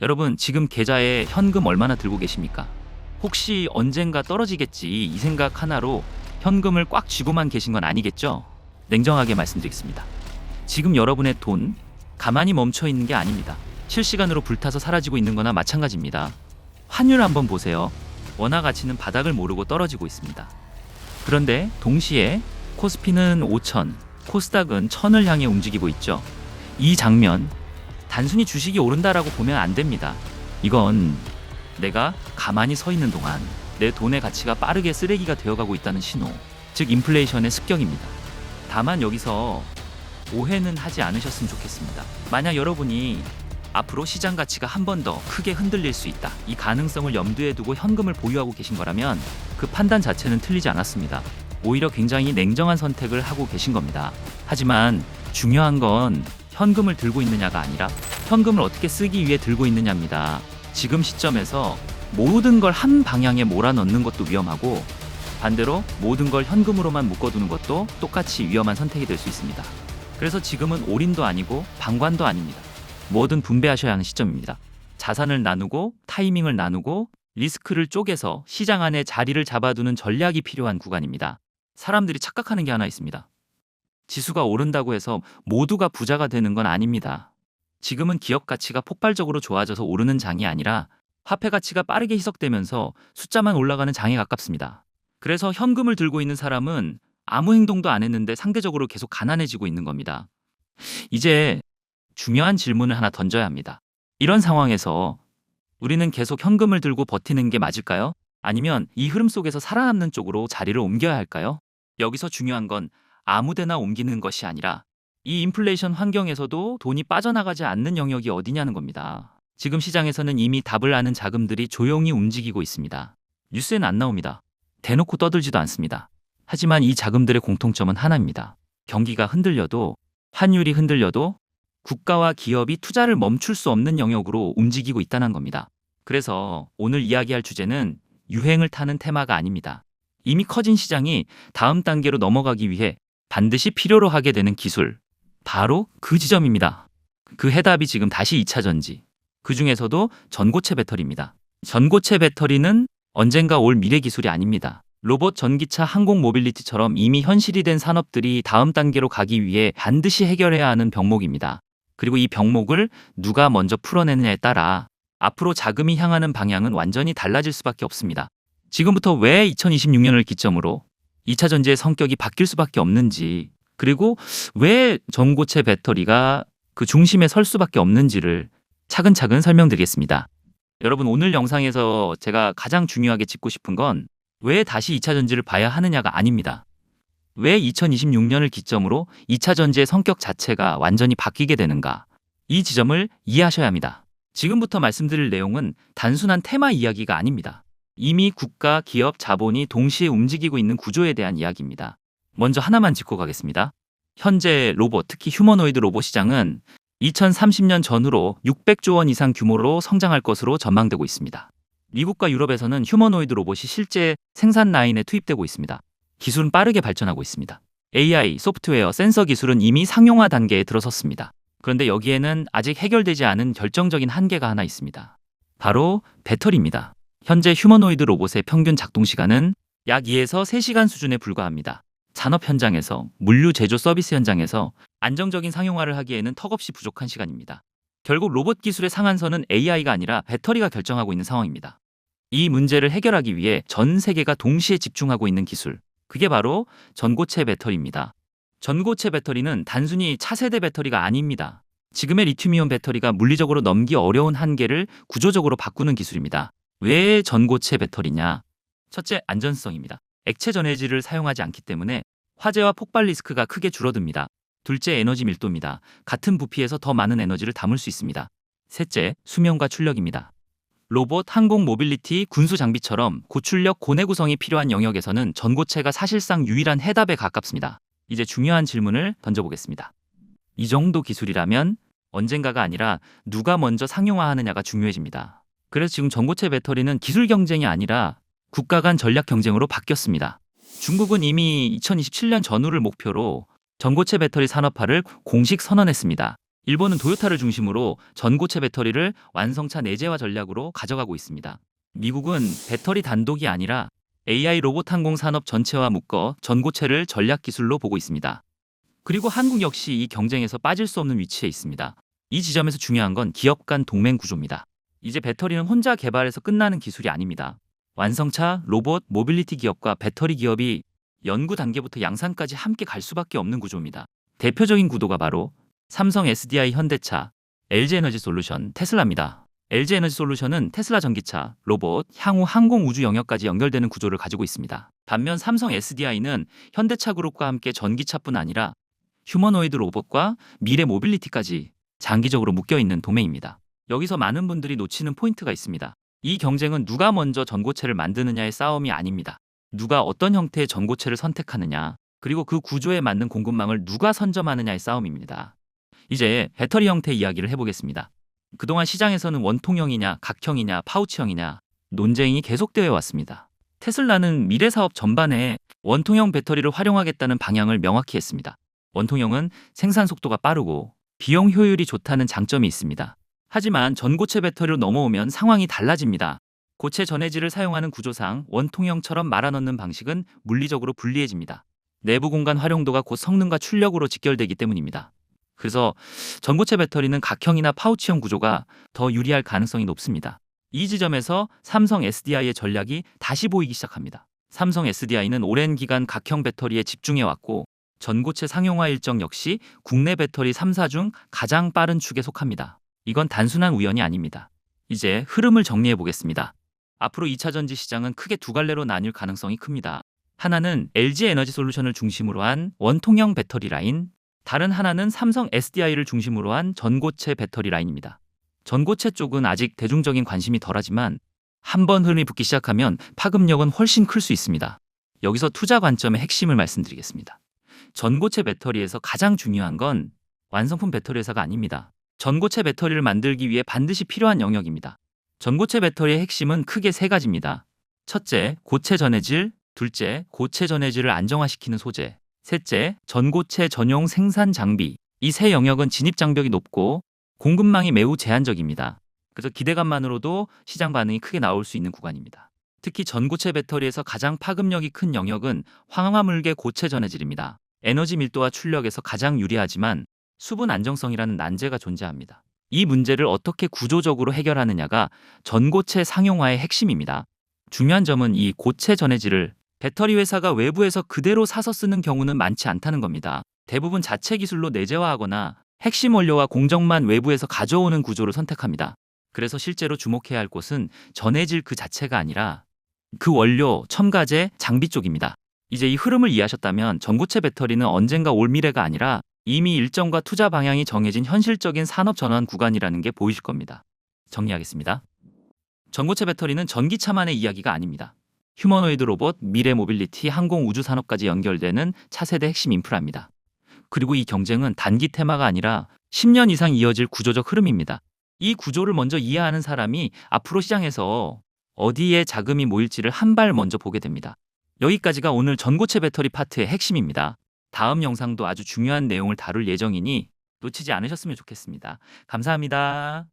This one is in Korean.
여러분, 지금 계좌에 현금 얼마나 들고 계십니까? 혹시 언젠가 떨어지겠지 이 생각 하나로 현금을 꽉 쥐고만 계신 건 아니겠죠? 냉정하게 말씀드리겠습니다. 지금 여러분의 돈 가만히 멈춰 있는 게 아닙니다. 실시간으로 불타서 사라지고 있는 거나 마찬가지입니다. 환율 한번 보세요. 원화 가치는 바닥을 모르고 떨어지고 있습니다. 그런데 동시에 코스피는 5천, 코스닥은 1000을 향해 움직이고 있죠. 이 장면, 단순히 주식이 오른다라고 보면 안 됩니다. 이건 내가 가만히 서 있는 동안 내 돈의 가치가 빠르게 쓰레기가 되어가고 있다는 신호, 즉 인플레이션의 습격입니다. 다만 여기서 오해는 하지 않으셨으면 좋겠습니다. 만약 여러분이 앞으로 시장 가치가 한 번 더 크게 흔들릴 수 있다, 이 가능성을 염두에 두고 현금을 보유하고 계신 거라면 그 판단 자체는 틀리지 않았습니다. 오히려 굉장히 냉정한 선택을 하고 계신 겁니다. 하지만 중요한 건 현금을 들고 있느냐가 아니라 현금을 어떻게 쓰기 위해 들고 있느냐입니다. 지금 시점에서 모든 걸 한 방향에 몰아넣는 것도 위험하고, 반대로 모든 걸 현금으로만 묶어두는 것도 똑같이 위험한 선택이 될 수 있습니다. 그래서 지금은 올인도 아니고 방관도 아닙니다. 뭐든 분배하셔야 하는 시점입니다. 자산을 나누고 타이밍을 나누고 리스크를 쪼개서 시장 안에 자리를 잡아두는 전략이 필요한 구간입니다. 사람들이 착각하는 게 하나 있습니다. 지수가 오른다고 해서 모두가 부자가 되는 건 아닙니다. 지금은 기업 가치가 폭발적으로 좋아져서 오르는 장이 아니라 화폐 가치가 빠르게 희석되면서 숫자만 올라가는 장에 가깝습니다. 그래서 현금을 들고 있는 사람은 아무 행동도 안 했는데 상대적으로 계속 가난해지고 있는 겁니다. 이제 중요한 질문을 하나 던져야 합니다. 이런 상황에서 우리는 계속 현금을 들고 버티는 게 맞을까요? 아니면 이 흐름 속에서 살아남는 쪽으로 자리를 옮겨야 할까요? 여기서 중요한 건 아무데나 옮기는 것이 아니라 이 인플레이션 환경에서도 돈이 빠져나가지 않는 영역이 어디냐는 겁니다. 지금 시장에서는 이미 답을 아는 자금들이 조용히 움직이고 있습니다. 뉴스에는 안 나옵니다. 대놓고 떠들지도 않습니다. 하지만 이 자금들의 공통점은 하나입니다. 경기가 흔들려도, 환율이 흔들려도 국가와 기업이 투자를 멈출 수 없는 영역으로 움직이고 있다는 겁니다. 그래서 오늘 이야기할 주제는 유행을 타는 테마가 아닙니다. 이미 커진 시장이 다음 단계로 넘어가기 위해 반드시 필요로 하게 되는 기술, 바로 그 지점입니다. 그 해답이 지금 다시 2차 전지, 그 중에서도 전고체 배터리입니다. 전고체 배터리는 언젠가 올 미래 기술이 아닙니다. 로봇, 전기차, 항공 모빌리티처럼 이미 현실이 된 산업들이 다음 단계로 가기 위해 반드시 해결해야 하는 병목입니다. 그리고 이 병목을 누가 먼저 풀어내느냐에 따라 앞으로 자금이 향하는 방향은 완전히 달라질 수밖에 없습니다. 지금부터 왜 2026년을 기점으로 2차 전지의 성격이 바뀔 수밖에 없는지, 그리고 왜 전고체 배터리가 그 중심에 설 수밖에 없는지를 차근차근 설명드리겠습니다. 여러분, 오늘 영상에서 제가 가장 중요하게 짚고 싶은 건 왜 다시 2차 전지를 봐야 하느냐가 아닙니다. 왜 2026년을 기점으로 2차 전지의 성격 자체가 완전히 바뀌게 되는가, 이 지점을 이해하셔야 합니다. 지금부터 말씀드릴 내용은 단순한 테마 이야기가 아닙니다. 이미 국가, 기업, 자본이 동시에 움직이고 있는 구조에 대한 이야기입니다. 먼저 하나만 짚고 가겠습니다. 현재 로봇, 특히 휴머노이드 로봇 시장은 2030년 전후로 600조 원 이상 규모로 성장할 것으로 전망되고 있습니다. 미국과 유럽에서는 휴머노이드 로봇이 실제 생산 라인에 투입되고 있습니다. 기술은 빠르게 발전하고 있습니다. AI, 소프트웨어, 센서 기술은 이미 상용화 단계에 들어섰습니다. 그런데 여기에는 아직 해결되지 않은 결정적인 한계가 하나 있습니다. 바로 배터리입니다. 현재 휴머노이드 로봇의 평균 작동 시간은 약 2에서 3시간 수준에 불과합니다. 산업 현장에서, 물류 제조 서비스 현장에서 안정적인 상용화를 하기에는 턱없이 부족한 시간입니다. 결국 로봇 기술의 상한선은 AI가 아니라 배터리가 결정하고 있는 상황입니다. 이 문제를 해결하기 위해 전 세계가 동시에 집중하고 있는 기술, 그게 바로 전고체 배터리입니다. 전고체 배터리는 단순히 차세대 배터리가 아닙니다. 지금의 리튬이온 배터리가 물리적으로 넘기 어려운 한계를 구조적으로 바꾸는 기술입니다. 왜 전고체 배터리냐? 첫째, 안전성입니다. 액체 전해질을 사용하지 않기 때문에 화재와 폭발 리스크가 크게 줄어듭니다. 둘째, 에너지 밀도입니다. 같은 부피에서 더 많은 에너지를 담을 수 있습니다. 셋째, 수명과 출력입니다. 로봇, 항공 모빌리티, 군수 장비처럼 고출력, 고내구성이 필요한 영역에서는 전고체가 사실상 유일한 해답에 가깝습니다. 이제 중요한 질문을 던져보겠습니다. 이 정도 기술이라면 언젠가가 아니라 누가 먼저 상용화하느냐가 중요해집니다. 그래서 지금 전고체 배터리는 기술 경쟁이 아니라 국가 간 전략 경쟁으로 바뀌었습니다. 중국은 이미 2027년 전후를 목표로 전고체 배터리 산업화를 공식 선언했습니다. 일본은 토요타를 중심으로 전고체 배터리를 완성차 내재화 전략으로 가져가고 있습니다. 미국은 배터리 단독이 아니라 AI 로봇 항공 산업 전체와 묶어 전고체를 전략 기술로 보고 있습니다. 그리고 한국 역시 이 경쟁에서 빠질 수 없는 위치에 있습니다. 이 지점에서 중요한 건 기업 간 동맹 구조입니다. 이제 배터리는 혼자 개발해서 끝나는 기술이 아닙니다. 완성차, 로봇, 모빌리티 기업과 배터리 기업이 연구 단계부터 양산까지 함께 갈 수밖에 없는 구조입니다. 대표적인 구도가 바로 삼성 SDI 현대차, LG 에너지 솔루션, 테슬라입니다. LG 에너지 솔루션은 테슬라 전기차, 로봇, 향후 항공 우주 영역까지 연결되는 구조를 가지고 있습니다. 반면 삼성 SDI는 현대차 그룹과 함께 전기차뿐 아니라 휴머노이드 로봇과 미래 모빌리티까지 장기적으로 묶여있는 동맹입니다. 여기서 많은 분들이 놓치는 포인트가 있습니다. 이 경쟁은 누가 먼저 전고체를 만드느냐의 싸움이 아닙니다. 누가 어떤 형태의 전고체를 선택하느냐, 그리고 그 구조에 맞는 공급망을 누가 선점하느냐의 싸움입니다. 이제 배터리 형태 이야기를 해보겠습니다. 그동안 시장에서는 원통형이냐, 각형이냐, 파우치형이냐 논쟁이 계속되어 왔습니다. 테슬라는 미래 사업 전반에 원통형 배터리를 활용하겠다는 방향을 명확히 했습니다. 원통형은 생산 속도가 빠르고 비용 효율이 좋다는 장점이 있습니다. 하지만 전고체 배터리로 넘어오면 상황이 달라집니다. 고체 전해질을 사용하는 구조상 원통형처럼 말아넣는 방식은 물리적으로 불리해집니다. 내부 공간 활용도가 곧 성능과 출력으로 직결되기 때문입니다. 그래서 전고체 배터리는 각형이나 파우치형 구조가 더 유리할 가능성이 높습니다. 이 지점에서 삼성 SDI의 전략이 다시 보이기 시작합니다. 삼성 SDI는 오랜 기간 각형 배터리에 집중해왔고 전고체 상용화 일정 역시 국내 배터리 3사 중 가장 빠른 축에 속합니다. 이건 단순한 우연이 아닙니다. 이제 흐름을 정리해 보겠습니다. 앞으로 2차 전지 시장은 크게 두 갈래로 나뉠 가능성이 큽니다. 하나는 LG 에너지 솔루션을 중심으로 한 원통형 배터리 라인, 다른 하나는 삼성 SDI를 중심으로 한 전고체 배터리 라인입니다. 전고체 쪽은 아직 대중적인 관심이 덜하지만 한번 흐름이 붙기 시작하면 파급력은 훨씬 클 수 있습니다. 여기서 투자 관점의 핵심을 말씀드리겠습니다. 전고체 배터리에서 가장 중요한 건 완성품 배터리 회사가 아닙니다. 전고체 배터리를 만들기 위해 반드시 필요한 영역입니다. 전고체 배터리의 핵심은 크게 세 가지입니다. 첫째, 고체 전해질, 둘째, 고체 전해질을 안정화시키는 소재, 셋째, 전고체 전용 생산 장비. 이 세 영역은 진입 장벽이 높고 공급망이 매우 제한적입니다. 그래서 기대감만으로도 시장 반응이 크게 나올 수 있는 구간입니다. 특히 전고체 배터리에서 가장 파급력이 큰 영역은 황화물계 고체 전해질입니다. 에너지 밀도와 출력에서 가장 유리하지만 수분 안정성이라는 난제가 존재합니다. 이 문제를 어떻게 구조적으로 해결하느냐가 전고체 상용화의 핵심입니다. 중요한 점은 이 고체 전해질을 배터리 회사가 외부에서 그대로 사서 쓰는 경우는 많지 않다는 겁니다. 대부분 자체 기술로 내재화하거나 핵심 원료와 공정만 외부에서 가져오는 구조를 선택합니다. 그래서 실제로 주목해야 할 곳은 전해질 그 자체가 아니라 그 원료, 첨가제, 장비 쪽입니다. 이제 이 흐름을 이해하셨다면 전고체 배터리는 언젠가 올 미래가 아니라 이미 일정과 투자 방향이 정해진 현실적인 산업 전환 구간이라는 게 보이실 겁니다. 정리하겠습니다. 전고체 배터리는 전기차만의 이야기가 아닙니다. 휴머노이드 로봇, 미래 모빌리티, 항공 우주 산업까지 연결되는 차세대 핵심 인프라입니다. 그리고 이 경쟁은 단기 테마가 아니라 10년 이상 이어질 구조적 흐름입니다. 이 구조를 먼저 이해하는 사람이 앞으로 시장에서 어디에 자금이 모일지를 한 발 먼저 보게 됩니다. 여기까지가 오늘 전고체 배터리 파트의 핵심입니다. 다음 영상도 아주 중요한 내용을 다룰 예정이니 놓치지 않으셨으면 좋겠습니다. 감사합니다.